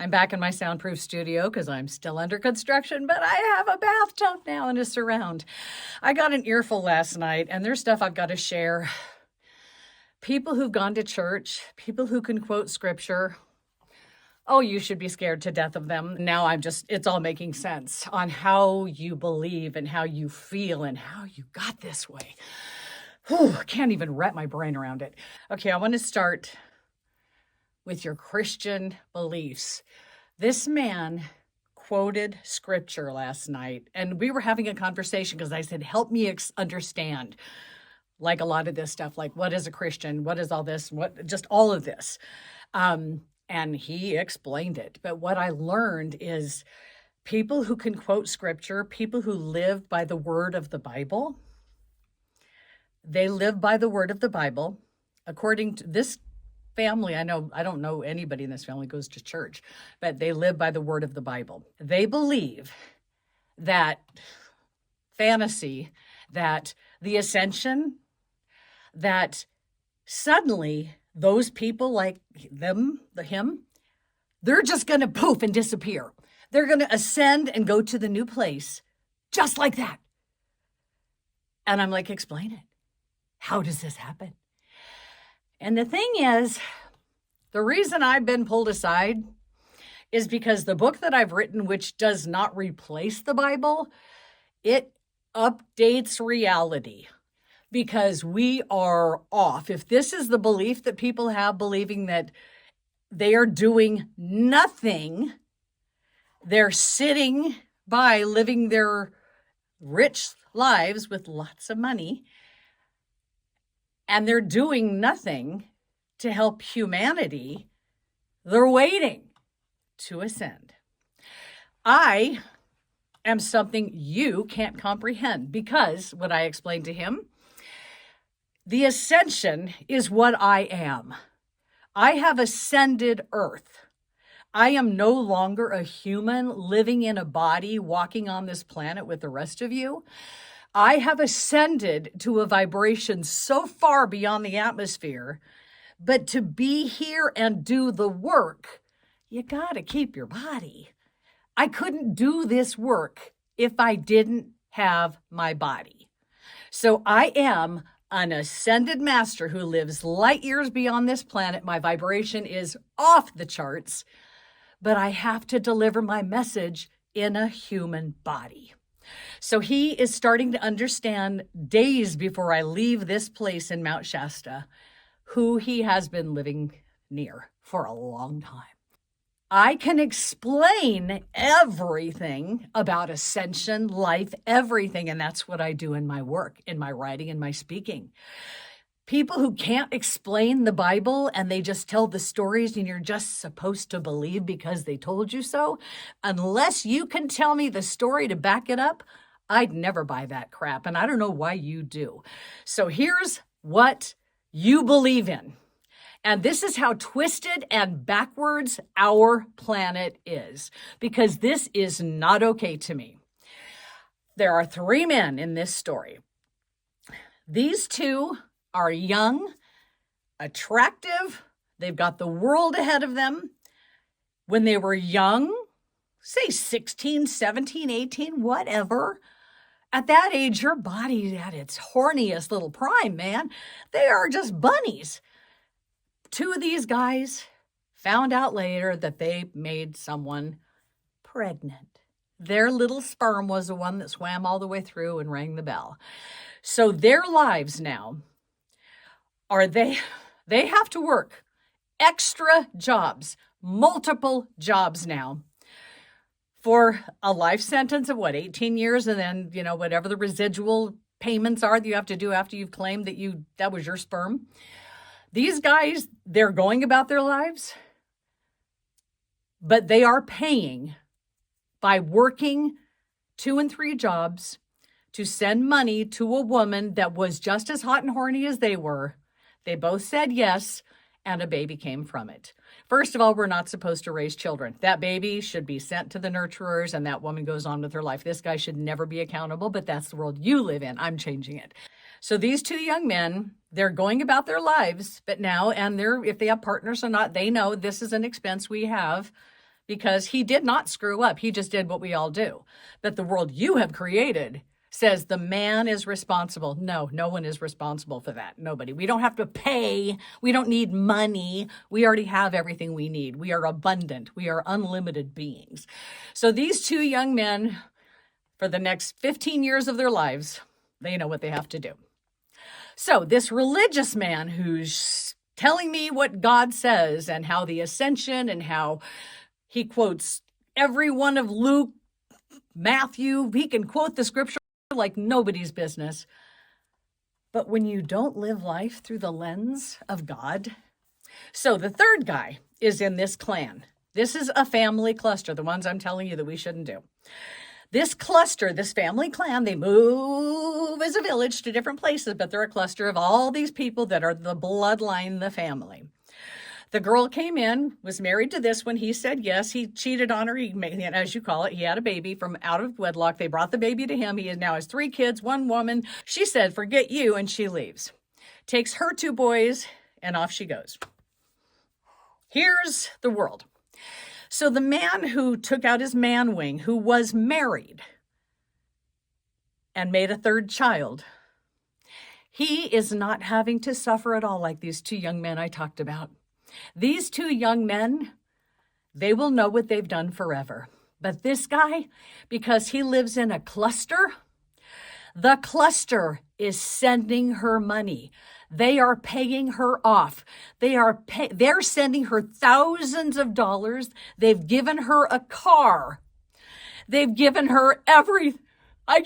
I'm back in my soundproof studio because I'm still under construction, but I have a bathtub now and a surround. I got an earful last night, and there's stuff I've got to share. People who've gone to church, people who can quote scripture, oh, you should be scared to death of them. Now it's all making sense on how you believe and how you feel and how you got this way. Whew, can't even wrap my brain around it. Okay, I want to start with your Christian beliefs. This man quoted scripture last night, and we were having a conversation because I said, help me understand, like a lot of this stuff, like what is a Christian? What is all this? What, just all of this. And he explained it. But what I learned is people who can quote scripture, people who live by the word of the Bible, they live by the word of the Bible. According to this family, I don't know anybody in this family goes to church, but they live by the word of the Bible. They believe that fantasy, that the ascension, that suddenly those people like him, they're just going to poof and disappear. They're going to ascend and go to the new place just like that. And I'm like, explain it. How does this happen? And the thing is, the reason I've been pulled aside is because the book that I've written, which does not replace the Bible, it updates reality because we are off. If this is the belief that people have, believing that they are doing nothing, they're sitting by living their rich lives with lots of money, and they're doing nothing to help humanity, they're waiting to ascend. I am something you can't comprehend because what I explained to him, the ascension is what I am. I have ascended earth. I am no longer a human living in a body, walking on this planet with the rest of you. I have ascended to a vibration so far beyond the atmosphere, but to be here and do the work, you got to keep your body. I couldn't do this work if I didn't have my body. So I am an ascended master who lives light years beyond this planet. My vibration is off the charts, but I have to deliver my message in a human body. So he is starting to understand days before I leave this place in Mount Shasta, who he has been living near for a long time. I can explain everything about ascension, life, everything. And that's what I do in my work, in my writing, in my speaking. People who can't explain the Bible and they just tell the stories and you're just supposed to believe because they told you so, unless you can tell me the story to back it up, I'd never buy that crap. And I don't know why you do. So here's what you believe in. And this is how twisted and backwards our planet is, because this is not okay to me. There are 3 men in this story. These 2 are young, attractive. They've got the world ahead of them. When they were young, say 16, 17, 18, whatever, at that age, your body's at its horniest little prime, man. They are just bunnies. 2 of these guys found out later that they made someone pregnant. Their little sperm was the one that swam all the way through and rang the bell. So their lives now are they have to work extra jobs, multiple jobs now for a life sentence of 18 years. And then, whatever the residual payments are that you have to do after you've claimed that was your sperm. These guys, they're going about their lives, but they are paying by working 2 and 3 jobs to send money to a woman that was just as hot and horny as they were. They both said yes, and a baby came from it. First of all, we're not supposed to raise children. That baby should be sent to the nurturers, and that woman goes on with her life. This guy should never be accountable, but that's the world you live in. I'm changing it. So these 2 young men, they're going about their lives, but now, and if they have partners or not, they know this is an expense we have because he did not screw up. He just did what we all do. But the world you have created says the man is responsible. No, no one is responsible for that. Nobody. We don't have to pay. We don't need money. We already have everything we need. We are abundant. We are unlimited beings. So these two young men, for the next 15 years of their lives, they know what they have to do. So this religious man who's telling me what God says and how the ascension and how he quotes every one of Luke, Matthew, he can quote the scripture like nobody's business. But when you don't live life through the lens of God. So the third guy is in this clan. This is a family cluster, the ones I'm telling you that we shouldn't do. This cluster, this family clan, they move as a village to different places, but they're a cluster of all these people that are the bloodline, the family. The girl came in, was married to this one. He said yes. He cheated on her. He made, as you call it, he had a baby from out of wedlock. They brought the baby to him. He now has 3 kids, 1 woman. She said, forget you, and she leaves. Takes her 2 boys, and off she goes. Here's the world. So the man who took out his man wing, who was married and made a 3rd child, he is not having to suffer at all like these 2 young men I talked about. These 2 young men, they will know what they've done forever. But this guy, because he lives in a cluster, the cluster is sending her money. They are paying her off. They're sending her thousands of dollars. They've given her a car. They've given her everything. I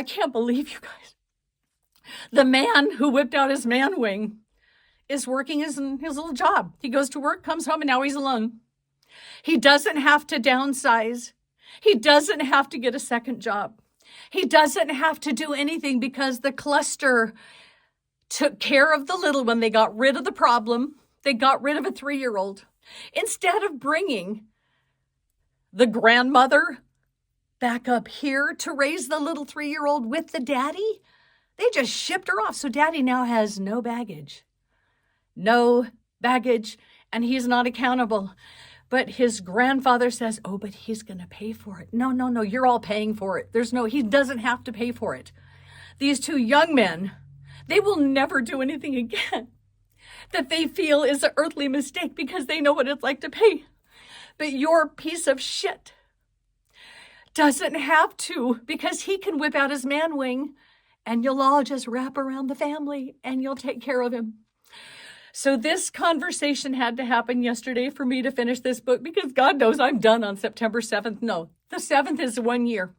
can't believe you guys. The man who whipped out his man wing is working his little job. He goes to work, comes home, and now he's alone. He doesn't have to downsize. He doesn't have to get a second job. He doesn't have to do anything because the cluster took care of the little one. They got rid of the problem. They got rid of a 3-year-old. Instead of bringing the grandmother back up here to raise the little 3-year-old with the daddy, they just shipped her off. So daddy now has no baggage. No baggage, and he's not accountable. But his grandfather says, oh, but he's going to pay for it. No, you're all paying for it. He doesn't have to pay for it. These 2 young men, they will never do anything again that they feel is an earthly mistake because they know what it's like to pay. But your piece of shit doesn't have to, because he can whip out his man wing and you'll all just wrap around the family and you'll take care of him. So this conversation had to happen yesterday for me to finish this book, because God knows I'm done on September 7th. No, the 7th is 1 year,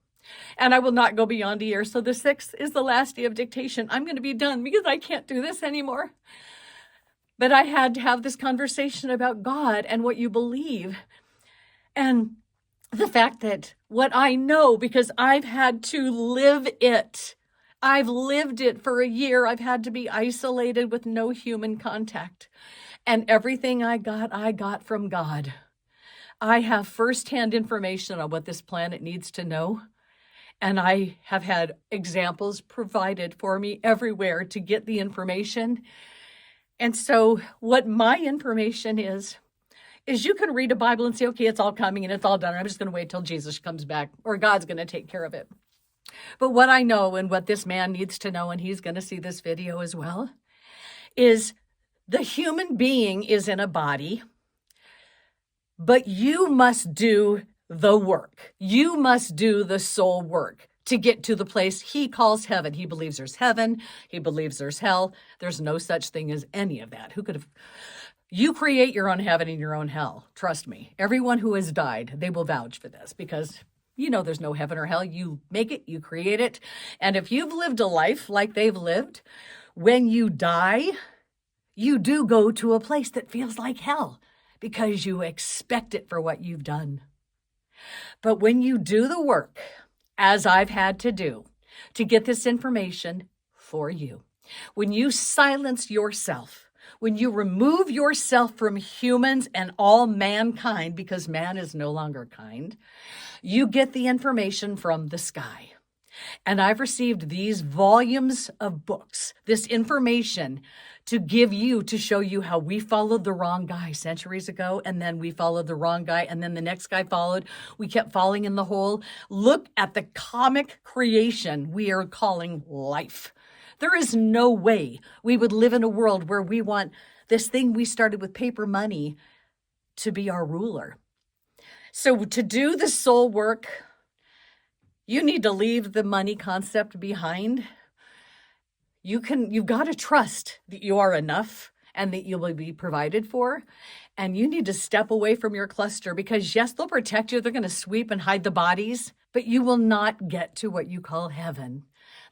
and I will not go beyond a year. So the 6th is the last day of dictation. I'm going to be done because I can't do this anymore. But I had to have this conversation about God and what you believe, and the fact that what I know, because I've had to live it. I've lived it for a year. I've had to be isolated with no human contact. And everything I got from God. I have firsthand information on what this planet needs to know. And I have had examples provided for me everywhere to get the information. And so what my information is you can read a Bible and say, okay, it's all coming and it's all done. I'm just going to wait till Jesus comes back, or God's going to take care of it. But what I know, and what this man needs to know, and he's going to see this video as well, is the human being is in a body, but you must do the work. You must do the soul work to get to the place he calls heaven. He believes there's heaven. He believes there's hell. There's no such thing as any of that. You create your own heaven and your own hell. Trust me. Everyone who has died, they will vouch for this, because you know there's no heaven or hell. You make it, you create it. And if you've lived a life like they've lived, when you die, you do go to a place that feels like hell because you expect it for what you've done. But when you do the work, as I've had to do, to get this information for you, when you silence yourself, when you remove yourself from humans and all mankind, because man is no longer kind, you get the information from the sky. And I've received these volumes of books, this information to show you how we followed the wrong guy centuries ago, and then we followed the wrong guy, and then the next guy followed. We kept falling in the hole. Look at the comic creation we are calling life. There is no way we would live in a world where we want this thing we started with paper money to be our ruler. So to do the soul work, you need to leave the money concept behind. You've got to trust that you are enough and that you will be provided for. And you need to step away from your cluster because yes, they'll protect you. They're going to sweep and hide the bodies, but you will not get to what you call heaven.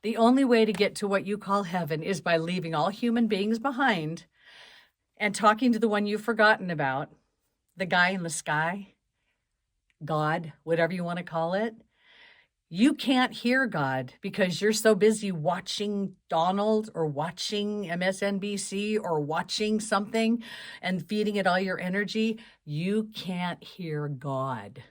The only way to get to what you call heaven is by leaving all human beings behind and talking to the one you've forgotten about, the guy in the sky, God, whatever you want to call it. You can't hear God because you're so busy watching Donald or watching MSNBC or watching something and feeding it all your energy. You can't hear God.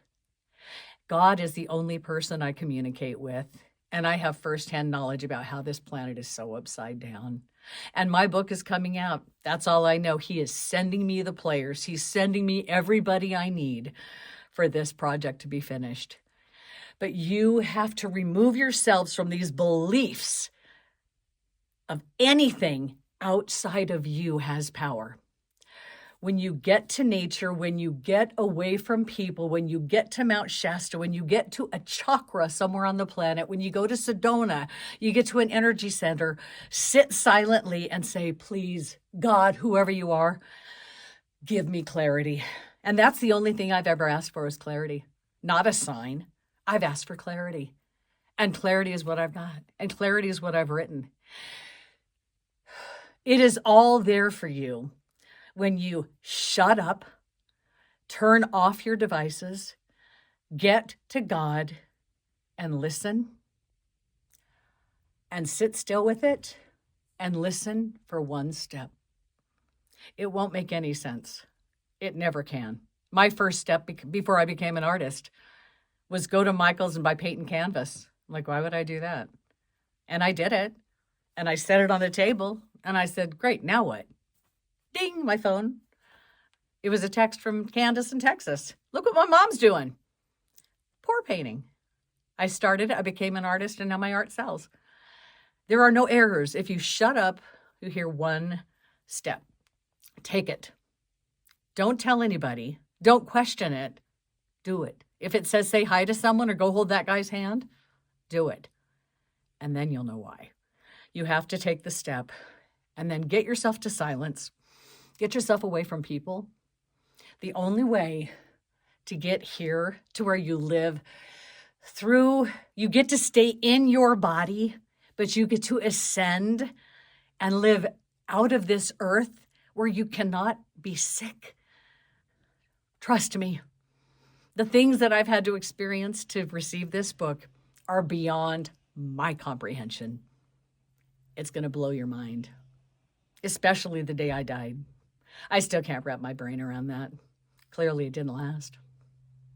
God is the only person I communicate with, and I have firsthand knowledge about how this planet is so upside down. And my book is coming out. That's all I know. He is sending me the players. He's sending me everybody I need for this project to be finished. But you have to remove yourselves from these beliefs of anything outside of you has power. When you get to nature, when you get away from people, when you get to Mount Shasta, when you get to a chakra somewhere on the planet, when you go to Sedona, you get to an energy center, sit silently and say, please, God, whoever you are, give me clarity. And that's the only thing I've ever asked for is clarity, not a sign. I've asked for clarity, and clarity is what I've got, and clarity is what I've written. It is all there for you when you shut up, turn off your devices, get to God and listen, and sit still with it and listen for one step. It won't make any sense. It never can. My first step before I became an artist was go to Michael's and buy paint and canvas. I'm like, why would I do that? And I did it. And I set it on the table. And I said, great, now what? Ding, my phone. It was a text from Candace in Texas. Look what my mom's doing. Pour painting. I started, I became an artist, and now my art sells. There are no errors. If you shut up, you hear one step. Take it. Don't tell anybody. Don't question it. Do it. If it says say hi to someone or go hold that guy's hand, do it. And then you'll know why. You have to take the step and then get yourself to silence. Get yourself away from people. The only way to get here to where you live you get to stay in your body, but you get to ascend and live out of this earth where you cannot be sick. Trust me. The things that I've had to experience to receive this book are beyond my comprehension. It's going to blow your mind, especially the day I died. I still can't wrap my brain around that. Clearly, it didn't last.